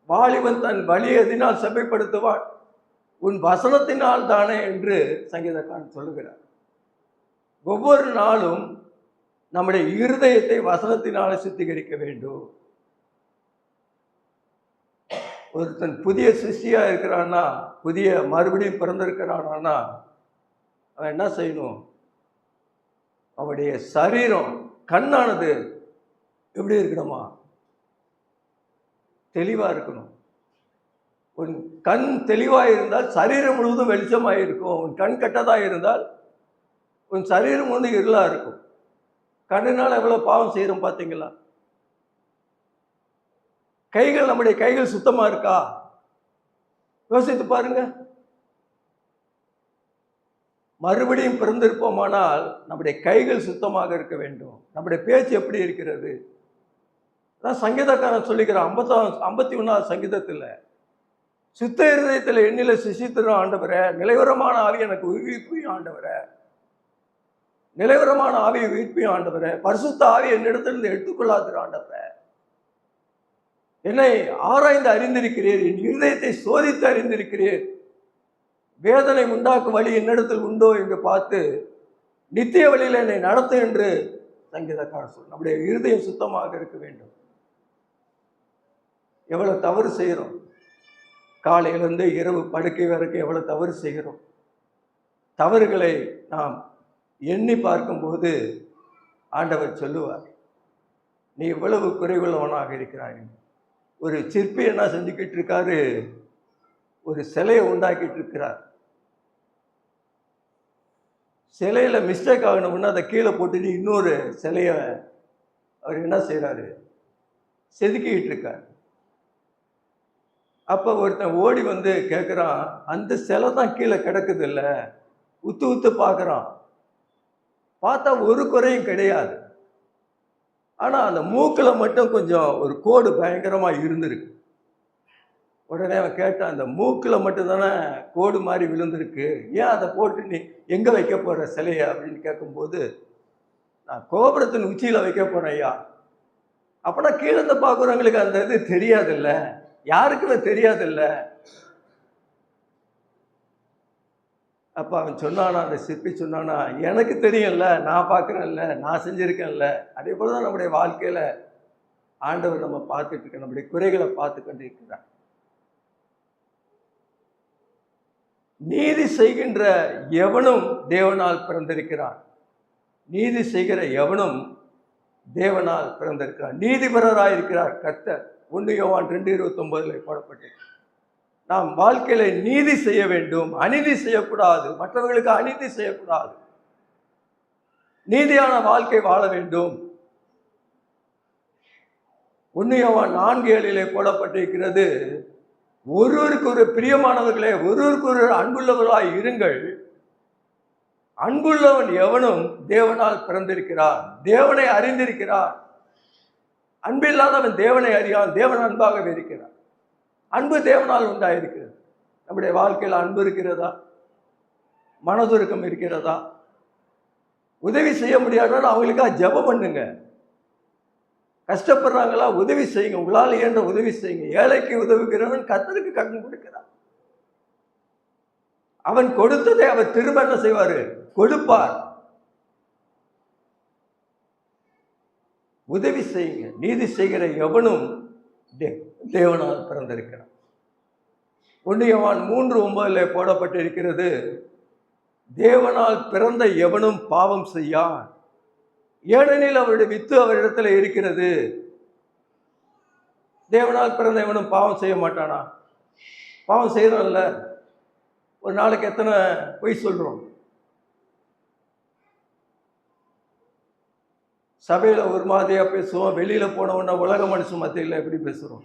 வாலிபன் தன் வழியை எதினால் செம்மைப்படுத்துவான், உன் வசனத்தினால் தானே என்று சங்கீதக்காரன் சொல்லுகிறார். ஒவ்வொரு நாளும் நம்முடைய இருதயத்தை வசனத்தினால சுத்திகரிக்க வேண்டும். ஒருத்தன் புதிய சிருஷ்டியா இருக்கிறான்னா, புதிய மறுபடியும் பிறந்திருக்கிறானா, அவன் என்ன செய்யணும்? அவனுடைய சரீரம், கண்ணானது எப்படி இருக்கணுமா? தெளிவா இருக்கணும். உன் கண் தெளிவாக இருந்தால் சரீரம் முழுவதும் வெளிச்சமாக இருக்கும். உன் கண் கெட்டதாக இருந்தால் உன் சரீரம் வந்து இருளாக இருக்கும். கண்ணினால் எவ்வளோ பாவம் செய்கிறோம் பார்த்தீங்களா? கைகள், நம்முடைய கைகள் சுத்தமாக இருக்கா? யோசித்து பாருங்க. மறுபடியும் பிறந்திருப்போமானால் நம்முடைய கைகள் சுத்தமாக இருக்க வேண்டும். நம்முடைய பேச்சு எப்படி இருக்கிறது? அதான் சங்கீதக்காரன் சொல்லிக்கிறான் 51வது சங்கீதத்தில், சுத்த இருதயத்தில் எண்ணில சிசித்திரும் ஆண்டவரே, நிலைவரமான ஆவி எனக்கு உயிர்ப்பையும் ஆண்டவரே, நிலைவரமான ஆவியை உயிர்ப்பையும் ஆண்டவரே, பரிசுத்த ஆவி என்னிடத்திலிருந்து எடுத்துக்கொள்ளாதிரு ஆண்டவரே, என்னை ஆராய்ந்து அறிந்திருக்கிறீர், என் இருதயத்தை சோதித்து அறிந்திருக்கிறீர், வேதனை உண்டாக்கும் வழி என்னிடத்தில் உண்டோ என்று பார்த்து நித்திய வழியில் என்னை நடத்து என்று சங்கீதக்காரன் சொல். நம்முடைய இருதயம் சுத்தமாக இருக்க வேண்டும். எவ்வளவு தவறு செய்கிறோம்? காலையிலிருந்து இரவு படுக்கை வரைக்கும் எவ்வளவு தவறு செய்கிறோம்? தவறுகளை நாம் எண்ணி பார்க்கும்போது ஆண்டவர் சொல்லுவார், நீ இவ்வளவு குறைவுள்ளவனாக இருக்கிறாய். ஒரு சிற்பி என்ன செஞ்சுக்கிட்டு இருக்காரு? ஒரு சிலையை உண்டாக்கிட்டு இருக்கிறார். சிலையில மிஸ்டேக் ஆகணும்னா அதை கீழே போட்டுட்டு இன்னொரு சிலையை அவர் என்ன செய்யறாரு? செதுக்கிட்டு இருக்கார். அப்போ ஒருத்தன் ஓடி வந்து கேட்குறான், அந்த சிலை தான் கீழே கிடக்குது இல்லை, உத்து உத்து பார்க்குறான். பார்த்தா ஒரு குறையும் கிடையாது. ஆனால் அந்த மூக்கில் மட்டும் கொஞ்சம் ஒரு கோடு பயங்கரமாக இருந்திருக்கு. உடனே அவன் கேட்டான், அந்த மூக்கில் மட்டும்தானே கோடு மாதிரி விழுந்திருக்கு, ஏன் அதை போட்டு நீ எங்கே வைக்க போகிற சிலையை அப்படின்னு கேட்கும்போது, நான் கோபுரத்தின் உச்சியில் வைக்க போகிறேன் ஐயா. அப்போனா கீழே இருந்து பார்க்குறவங்களுக்கு அந்த இது தெரியாதில்ல, யாருக்குமே தெரியாதில்ல. அப்போ அவன் சொன்னானா, அந்த சிற்பி சொன்னானா, எனக்கு தெரியும்ல, நான் பார்க்குறேன்ல, நான் செஞ்சுருக்கேன்ல. அதே போல தான் நம்முடைய வாழ்க்கையில் ஆண்டவர் நம்ம பார்த்துட்டு இருக்க, நம்முடைய குறைகளை பார்த்து கொண்டு இருக்கிறார். நீதி செய்கின்ற எவனும் தேவனால் பிறந்திருக்கிறான். நீதி செய்கிற எவனும் தேவனால் பிறந்திருக்கிறார். நீதிபரராயிருக்கிறார் கர்த்தர். 1 யோவான் 2:29 போடப்பட்டு, நாம் வாழ்க்கையில நீதி செய்ய வேண்டும், அநீதி செய்யக்கூடாது, மற்றவர்களுக்கு அநீதி செய்யக்கூடாது, நீதியான வாழ்க்கை வாழ வேண்டும். 1 யோவான் 4:7 போடப்பட்டிருக்கிறது, ஒருவருக்கு ஒரு பிரியமானவர்களே, ஒருவருக்கு ஒரு அன்புள்ளவர்களாய் இருங்கள். அன்புள்ளவன் எவனும் தேவனால் பிறந்திருக்கிறார், தேவனை அறிந்திருக்கிறார். அன்பில்லாதவன் தேவனை அறியான், தேவன் அன்பாகவே இருக்கிறார். அன்பு தேவனால் உண்டாயிருக்கிறது. நம்முடைய வாழ்க்கையில் அன்பு இருக்கிறதா? மனதுருக்கம் இருக்கிறதா? உதவி செய்ய முடியாதுன்னா அவங்களுக்காக ஜெபம் பண்ணுங்க. கஷ்டப்படுறாங்களா? உதவி செய்யுங்க. உங்களால் இயன்ற உதவி செய்யுங்க. ஏழைக்கு உதவுகிறவன் கர்த்தருக்கு கடன் கொடுக்கிறான். அவன் கொடுத்ததை அவர் திரும்ப என்ன செய்வாரு? கொடுப்பார். உதவி செய்யுங்க. நீதி செய்கிற எவனும் தேவனால் பிறந்திருக்கிறான். 1 யோவான் 3:9 போடப்பட்டிருக்கிறது, தேவனால் பிறந்த எவனும் பாவம் செய்யான். ஏனெனில் அவருடைய வித்து அவரிடத்துல இருக்கிறது. தேவனால் பிறந்த எவனும் பாவம் செய்ய மாட்டானா? பாவம் செய்யறோம்ல. ஒரு நாளைக்கு எத்தனை பொய் சொல்றோம்? சபையில ஒரு மாதிரியா பேசுவோம், வெளியில போனவொன்னா உலக மனுஷன் மத்தியில் எப்படி பேசுறோம்?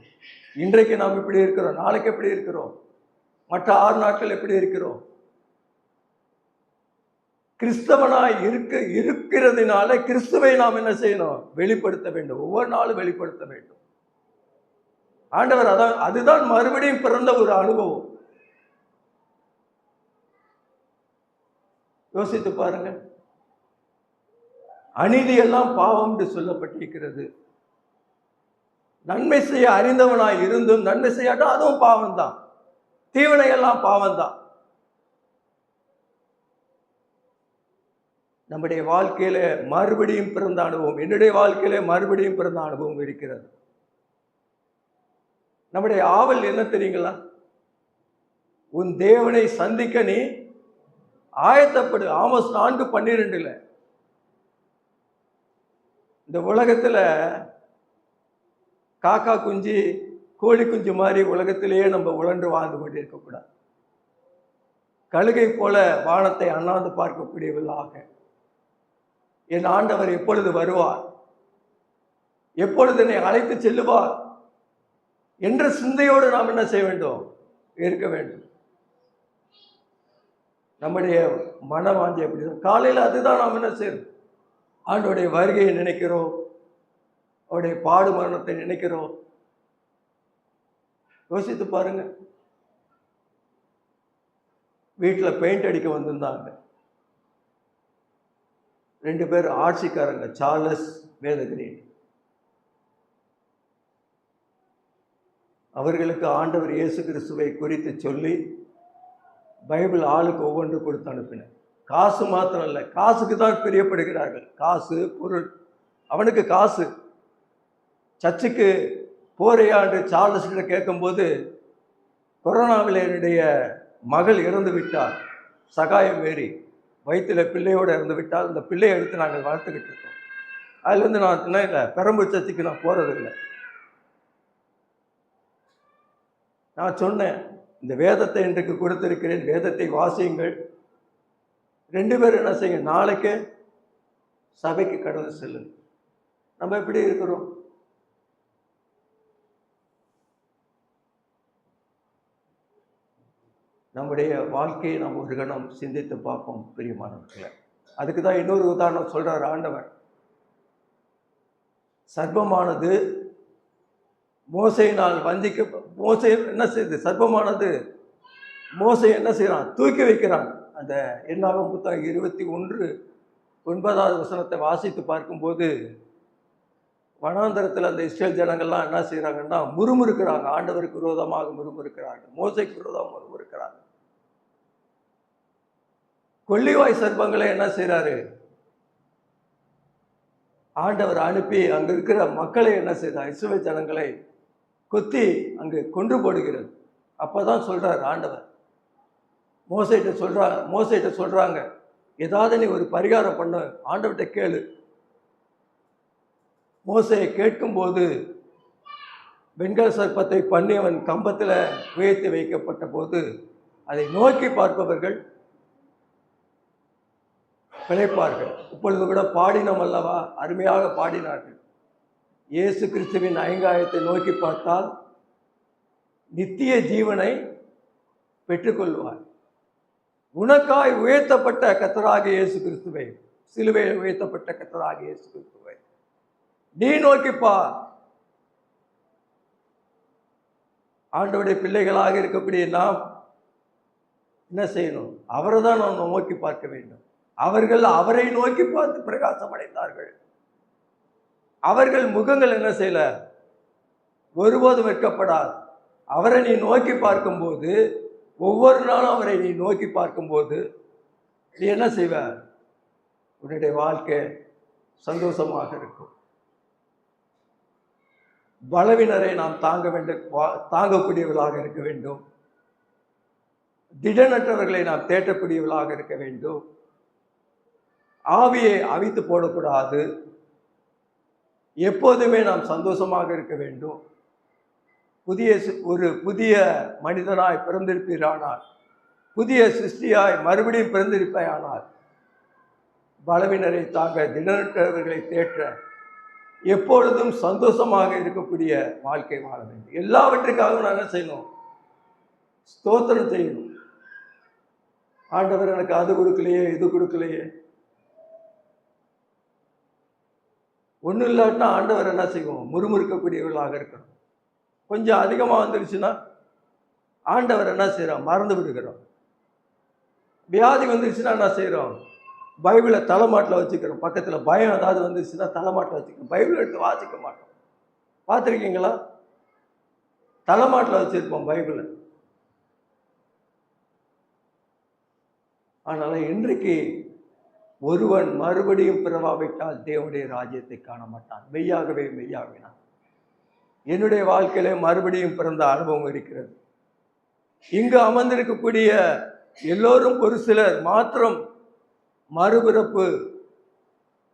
இன்றைக்கு நாம் இப்படி இருக்கிறோம், நாளைக்கு எப்படி இருக்கிறோம், மற்ற 6 நாட்கள் எப்படி இருக்கிறோம்? கிறிஸ்தவனாய் இருக்கிறதுனால கிறிஸ்துவை நாம் என்ன செய்யணும்? வெளிப்படுத்த வேண்டும். ஒவ்வொரு நாளும் வெளிப்படுத்த வேண்டும். ஆண்டவர் அதுதான் மறுபடியும் பிறந்த ஒரு அனுபவம். யோசித்து பாருங்க. அநீதி எல்லாம் பாவம் என்று சொல்லப்பட்டிருக்கிறது. நன்மை செய்ய அறிந்தவனாய் இருந்தும் நன்மை செய்யாட்டா அதுவும் பாவம் தான். தீவனை எல்லாம் பாவம் தான். நம்முடைய வாழ்க்கையில மறுபடியும் பிறந்த அனுபவம், என்னுடைய வாழ்க்கையில மறுபடியும் பிறந்த அனுபவம் இருக்கிறது. நம்முடைய ஆவல் என்ன தெரியுங்களா? உன் தேவனை சந்திக்க நீ ஆயத்தப்படு. ஆமோஸ் 4:12. இந்த உலகத்துல காக்கா குஞ்சு கோழி குஞ்சு மாதிரி உலகத்திலேயே நம்ம உழன்று வாழ்ந்து கொண்டு இருக்கக்கூடாது. கழுகை போல வானத்தை அண்ணாந்து பார்க்கக்கூடியவர்களாக என் ஆண்டவர் எப்பொழுது வருவார், எப்பொழுது என்னை அழைத்து செல்லுவார் என்ற சிந்தையோடு நாம் என்ன செய்ய வேண்டும்? இருக்க வேண்டும். நம்முடைய மனவாஞ்சி அப்படிதான். காலையில் அதுதான் நாம் என்ன செய்யணும்? ஆண்டோடைய வருகையை நினைக்கிறோம், அவருடைய பாடு மரணத்தை நினைக்கிறோம். யோசித்து பாருங்க. வீட்டில் பெயிண்ட் அடிக்க வந்திருந்தாங்க 2 பேர் ஆட்சிக்காரங்க, சார்லஸ் வேதகிரீன். அவர்களுக்கு ஆண்டவர் இயேசு கிறிஸ்துவை குறித்து சொல்லி பைபிள் ஆளுக்கு ஒவ்வொன்று கொடுத்து அனுப்பினார். காசு மாத்திரம் இல்லை, காசுக்கு தான் பிரியப்படுகிறார்கள். காசு பொருள், அவனுக்கு காசு. சர்ச்சுக்கு போறையாண்டு சார்லஸ் கிட்ட கேட்கும்போது, கொரோனாவில் என்னுடைய மகள் இறந்து விட்டார், சகாயம் மேரி வயிற்றில் பிள்ளையோடு இறந்து விட்டால், இந்த பிள்ளையை எடுத்து நாங்கள் வளர்த்துக்கிட்டு இருக்கோம். அதுலேருந்து நான் இல்லை, பெரம்பூர் சர்ச்சுக்கு நான் போகிறதில்லை. நான் சொன்னேன், இந்த வேதத்தை இன்றைக்கு கொடுத்திருக்கிறேன், வேதத்தை வாசியுங்கள். 2 பேர் என்ன செய்யுங்க, நாளைக்கு சபைக்கு கடந்து செல்லுங்க. நம்ம எப்படி இருக்கிறோம்? நம்முடைய வாழ்க்கையை நாம் ஒரு கணம் சிந்தித்து பார்ப்போம் பிரியமானவர்களே. அதுக்கு தான் இன்னொரு உதாரணம் சொல்றார் ஆண்டவர். சர்ப்பமானது மோசையினால் மோசை என்ன செய்யுது? சர்ப்பமானது மோசை என்ன செய்யறான்? தூக்கி வைக்கிறான். அந்த என்னாகும் புத்தகம் 21:9 வாசித்து பார்க்கும்போது, வனாந்தரத்தில் அந்த இஸ்ரேல் ஜனங்கள்லாம் என்ன செய்கிறாங்கன்னா முறுமுறுக்கிறாங்க. ஆண்டவருக்கு விரோதமாக முறுமுறுக்கிறாங்க, மோசைக்கு விரோதமாக முறுமுறுக்கிறாங்க. கொள்ளிவாய் சர்ப்பங்களை என்ன செய்கிறாரு? ஆண்டவர் அனுப்பி அங்கே இருக்கிற மக்களை என்ன செய்தார்? இஸ்ரேல் ஜனங்களை கொத்தி அங்கு கொன்று போடுகிறது. அப்போதான் சொல்றார் ஆண்டவர், மோசைட்ட சொல்றாங்க, ஏதாவது நீ ஒரு பரிகாரம் பண்ண, ஆண்டவர்கிட்ட கேளு. மோசையை கேட்கும்போது வெண்கல சர்ப்பத்தை பண்ணி அவன் கம்பத்தில் உயர்த்தி வைக்கப்பட்ட போது அதை நோக்கி பார்ப்பவர்கள் பிழைப்பார்கள். இப்பொழுது கூட பாடினோம் அல்லவா, அருமையாக பாடினார்கள். இயேசு கிறிஸ்துவின் ஐங்காயத்தை நோக்கி பார்த்தால் நித்திய ஜீவனை பெற்றுக்கொள்வார். உனக்காய் உயர்த்தப்பட்ட கர்த்தராகிய இயேசு கிறிஸ்துவை, சிலுவையில் உயர்த்தப்பட்ட கர்த்தராகிய இயேசு கிறிஸ்துவை நீ நோக்கிப்பா. ஆண்டவருடைய பிள்ளைகளாக இருக்கக்கூடிய நாம் என்ன செய்யணும்? அவரை தான் நாம் நோக்கி பார்க்க வேண்டும். அவர்கள் அவரை நோக்கி பார்த்து பிரகாசம் அடைந்தார்கள். அவர்கள் முகங்கள் என்ன செய்யல? ஒருபோதும் வெட்கப்படாது. அவரை நீ நோக்கி பார்க்கும்போது, ஒவ்வொரு நாளும் அவரை நீ நோக்கி பார்க்கும்போது நீ என்ன செய்வ? உன்னுடைய வாழ்க்கை சந்தோஷமாக இருக்கும். பலவினரை நாம் தாங்கக்கூடியவர்களாக இருக்க வேண்டும். திடனற்றவர்களை நாம் தேட்டக்கூடியவர்களாக இருக்க வேண்டும். ஆவியை அவித்து போடக்கூடாது. எப்போதுமே நாம் சந்தோஷமாக இருக்க வேண்டும். ஒரு புதிய மனிதனாய் பிறந்திருப்பீரானால், புதிய சிருஷ்டியாய் மறுபடியும் பிறந்திருப்பாயானால், பலவினரை தாங்க, திடனற்றவர்களை தேற்ற, எப்பொழுதும் சந்தோஷமாக இருக்கக்கூடிய வாழ்க்கை வாழ வேண்டும். எல்லாவற்றுக்காகவும் நான் என்ன செய்யணும்? ஸ்தோத்திரம் செய்யணும். ஆண்டவர் எனக்கு அது கொடுக்கலையே, இது கொடுக்கலையே. ஒன்றும் இல்லாட்டினா ஆண்டவர் என்ன செய்வோம்? முறுமுறுக்கக்கூடியவர்களாக இருக்கணும். கொஞ்சம் அதிகமாக வந்துருச்சுன்னா ஆண்டவர் என்ன செய்கிறோம்? மறந்து விடுகிறோம். வியாதி வந்துருச்சுன்னா என்ன செய்கிறோம்? பைபிளை தலைமாட்டில் வச்சுக்கிறோம். பக்கத்தில் பயம் ஏதாவது வந்துருச்சுன்னா தலைமாட்டில் வச்சுக்கிறோம். பைபிளை எடுத்து வாசிக்க மாட்டோம். பார்த்துருக்கீங்களா? தலைமாட்டில் வச்சுருப்போம் பைபிளை. ஆனால் இன்றைக்கு ஒருவன் மறுபடியும் பிறவாவிட்டால் தேவனுடைய ராஜ்யத்தை காண மாட்டான். மெய்யாகவே மெய்யாவினான். என்னுடைய வாழ்க்கையில மறுபடியும் பிறந்த அனுபவம் இருக்கிறது. இங்கு அமர்ந்திருக்கக்கூடிய எல்லோரும் ஒரு சிலர் மாத்திரம் மறுபிறப்பு,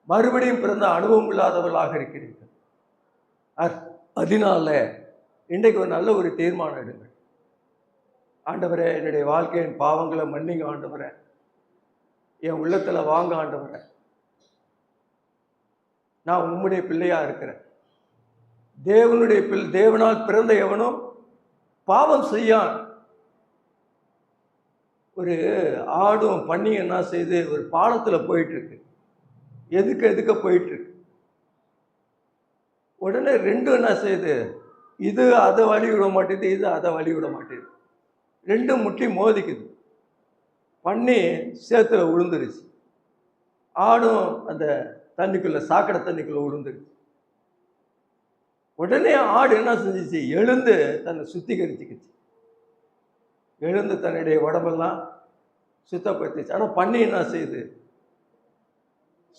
மறுபடியும் பிறந்த அனுபவம் இல்லாதவர்களாக இருக்கிறீர்கள். அதனால இன்றைக்கு ஒரு நல்ல ஒரு தீர்மானம் எடுங்கள். ஆண்டவரே, என்னுடைய வாழ்க்கையின் பாவங்களை மன்னிங்க ஆண்டவரே, என் உள்ளத்தில் வாங்க ஆண்டவரே, நான் உம்முடைய பிள்ளையா இருக்கிறேன். தேவனுடைய தேவனால் பிறந்த எவனும் பாவம் செய்யான். ஒரு ஆடும் பண்ணி என்ன செய்து ஒரு பாலத்தில் போயிட்டு இருக்கு. எதுக்க போயிட்டு இருக்கு. உடனே ரெண்டும் என்ன செய்யுது? இது அதை வழி விட மாட்டேது, இது அதை வழி விட மாட்டேது. ரெண்டும் முட்டி மோதிக்குது. பண்ணி சேத்துல விழுந்துருச்சு. ஆடும் அந்த தண்ணிக்குள்ள, சாக்கடை தண்ணிக்குள்ள விழுந்துருச்சு. உடனே ஆடு என்ன செஞ்சிச்சு? எழுந்து தன்னை சுத்திகரிச்சுக்கிச்சு. எழுந்து தன்னுடைய உடம்பெல்லாம் சுத்தப்படுத்திச்சு. ஆனால் பண்ணி என்ன செய்யுது?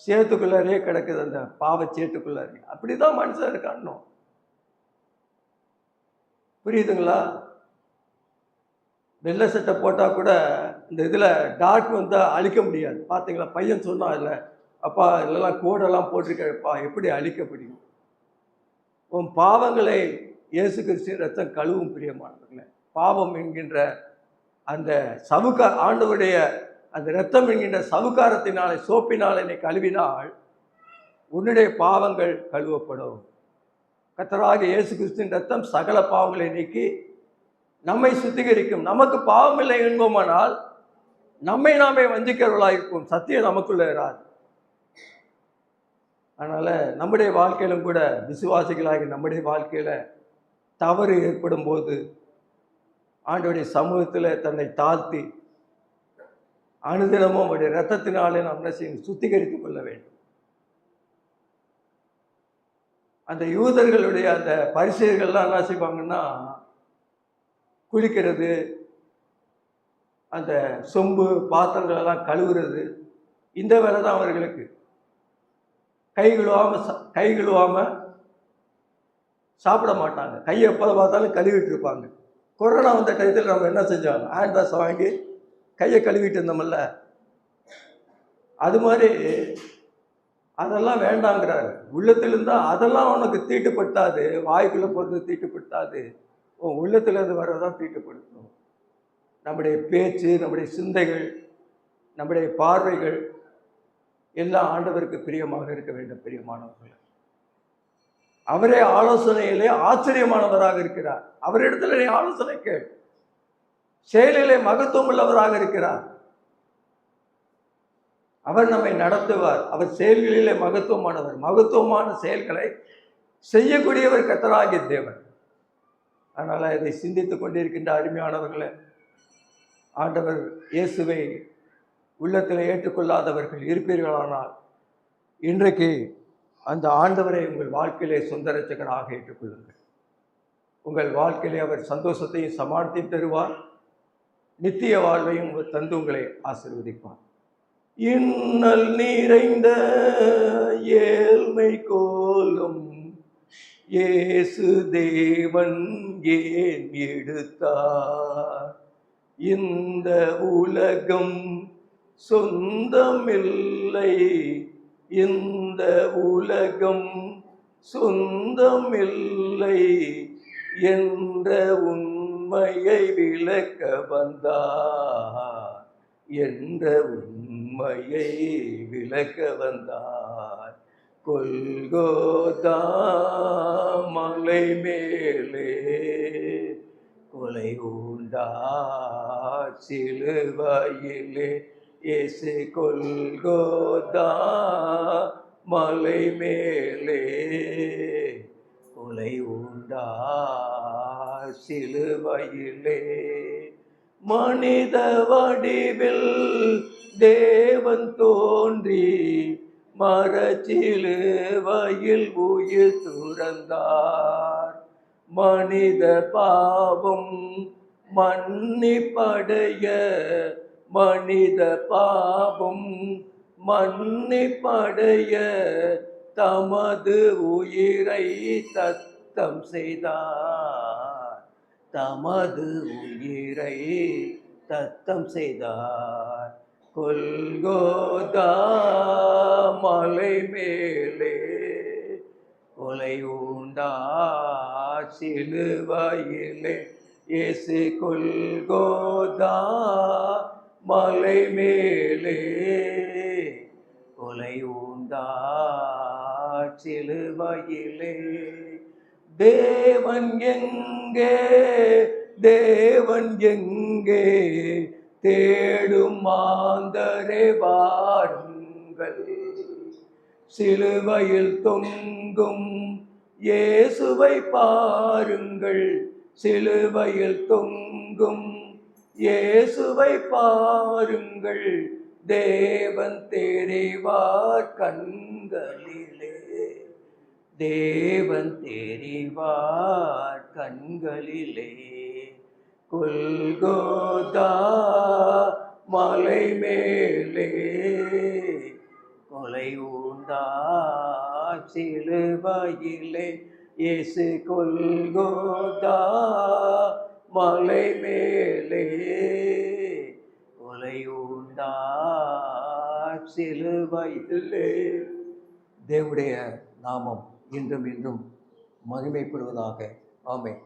சேத்துக்குள்ளாரே கிடக்குது, அந்த பாவச்சேட்டுக்குள்ளாரே. அப்படிதான் மனுஷன் இருக்கான்னு. புரியுதுங்களா? வெள்ளை சட்டை போட்டால் கூட இந்த இதில் டார்க் வந்தால் அழிக்க முடியாது. பார்த்தீங்களா? பையன் சொன்னான், இல்லை அப்பா இல்லைலாம் கோடெல்லாம் போட்டிருக்கப்பா, எப்படி அழிக்க முடியும்? உன் பாவங்களை இயேசு கிறிஸ்துவின் ரத்தம் கழுவும் பிரியமானவர்களே. பாவம் என்கின்ற அந்த ஆண்டவருடைய அந்த இரத்தம் என்கின்ற சவுக்காரத்தினாலே, சோப்பினால் என்னை கழுவினால் உன்னுடைய பாவங்கள் கழுவப்படும். கர்த்தராகிய இயேசு கிறிஸ்துவின் ரத்தம் சகல பாவங்களை நீக்கி நம்மை சுத்திகரிக்கும். நமக்கு பாவம் இல்லை என்போமானால் நம்மை நாமே வஞ்சிக்கிறவர்களாயிருக்கும். சத்தியம் நமக்குள்ள இராது. அதனால் நம்முடைய வாழ்க்கையிலும் கூட, விசுவாசிகளாகி நம்முடைய வாழ்க்கையில் தவறு ஏற்படும் போது ஆண்டவருடைய சமூகத்தில் தன்னை தாழ்த்தி அனுதினமும் அவருடைய இரத்தத்தினாலே நாம் என்ன செய்யணும்? சுத்திகரித்துக் கொள்ள வேண்டும். அந்த யூதர்களுடைய அந்த பரிசேயர்கள்லாம் என்ன செய்வாங்கன்னா, குளிக்கிறது, அந்த சொம்பு பாத்திரங்கள் எல்லாம் கழுவுறது, இந்த வேலை தான் அவர்களுக்கு. கை கழுவாம சாப்பிட மாட்டாங்க. கையை எப்போ பார்த்தாலும் கழுவிட்டு இருப்பாங்க. கொரோனா வந்த டயத்தில் நம்ம என்ன செஞ்சோம்? ஹேண்ட் வாஷ் வாங்கி கையை கழுவிட்டு இருந்தோம்ல, அது மாதிரி அதெல்லாம் வேண்டாங்கிறாரு. உள்ளத்திலிருந்தா அதெல்லாம் உனக்கு தீட்டுப்படுத்தாது. வாய்க்குள்ளே போகிறது தீட்டுப்படுத்தாது. உன் உள்ளத்திலிருந்து வர்றதான் தீட்டுப்படுத்தணும். நம்முடைய பேச்சு, நம்முடைய சிந்தைகள், நம்முடைய பார்வைகள் எல்லாம் ஆண்டவருக்கு பிரியமாக இருக்க வேண்டும். பிரியமானவர்கள், அவரே ஆலோசனையிலே ஆச்சரியமானவராக இருக்கிறார். அவரிடத்துல நீ ஆலோசனை கேள். செயலிலே மகத்துவம் உள்ளவராக இருக்கிறார். அவர் நம்மை நடத்துவார். அவர் செயல்களிலே மகத்துவமானவர். மகத்துவமான செயல்களை செய்யக்கூடியவர் கர்த்தராகிய தேவன். அதனால் இதை சிந்தித்துக் கொண்டிருக்கின்ற அருமையானவர்களே, ஆண்டவர் இயேசுவை உள்ளத்தில் ஏற்றுக்கொள்ளாதவர்கள் இருப்பீர்களானால் இன்றைக்கு அந்த ஆண்டவரை உங்கள் வாழ்க்கையிலே சொந்த இரட்சகராக ஏற்றுக்கொள்ளுங்கள். உங்கள் வாழ்க்கையிலே அவர் சந்தோஷத்தையும் சமாதானத்தையும் தருவார். நித்திய வாழ்வையும் தந்து உங்களை ஆசீர்வதிப்பார். இன்னல் நிறைந்த ஏழ்மை கோலும் இயேசு தேவன் ஏன் எடுத்தார்? இந்த உலகம் சொந்தமில்லை இந்த உலகம், சொந்தமில்லை என்ற உண்மையை விளக்க வந்தார், என்ற உண்மையை விளக்க வந்தார். கொல்கோதா மலை மேலே கொலை உண்டார் சிலுவையிலே, இயேசு கொல்கோதா மலை மேலே கொலை உண்டார் சிலுவையிலே. மனித வடிவில் தேவன் தோன்றி மரச்சிலுவையில் உயிர் துறந்தார். மனித பாவம் மன்னிப்படைய, மனித பாவம் மன்னிப்படைய தமது உயிரை தத்தம் செய்தார், தமது உயிரை தத்தம் செய்தார். கொல்கோதா மலை மேலே கொலை உண்டார் சிலுவையிலே, இயேசு கொல்கோதா மலை மேலே கொலை உண்டார் சிலுவையிலே. தேவன் எங்கே, தேவன் எங்கே, தேடும் மாந்தரே வாருங்கள். சிலுவையில் தொங்கும் இயேசுவை பாருங்கள், சிலுவையில் தொங்கும் இயேசுவை பாருங்கள். தேவன் தெரிவார் கண்களிலே, தேவன் தெரிவார் கண்களிலே. கொல்கோதா மலை மேலே கொலை உண்டார் சிலுவையிலே, இயேசு கொல்கோதா மலை மேலே கொலை உண்டார் சிலுவையிலே. தேவனுடைய நாமம் இன்றும் இன்றும் மகிமைப்படுவதாக. ஆமென்.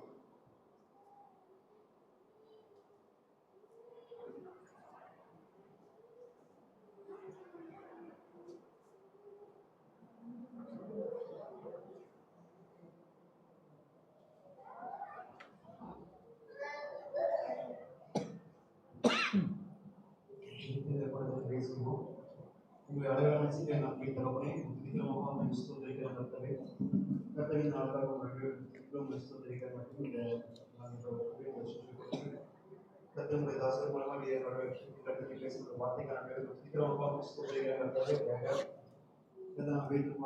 உங்களை அழகான சீக்கிரம் நான் தகவனே சீக்கிரமாக ஸ்தோத்திரிக்கிற கர்த்தரை, கர்த்தரின் நாளாக உங்களுக்கு ஸ்தோத்திரிக்கிற மற்றும் இந்த கர்த்தருடைய தாசர் மூலமாக கர்த்தரை பேசுகிற வார்த்தைக்கான சீக்கிரமாக ஸ்தோத்திரிக்கிற கர்த்தரை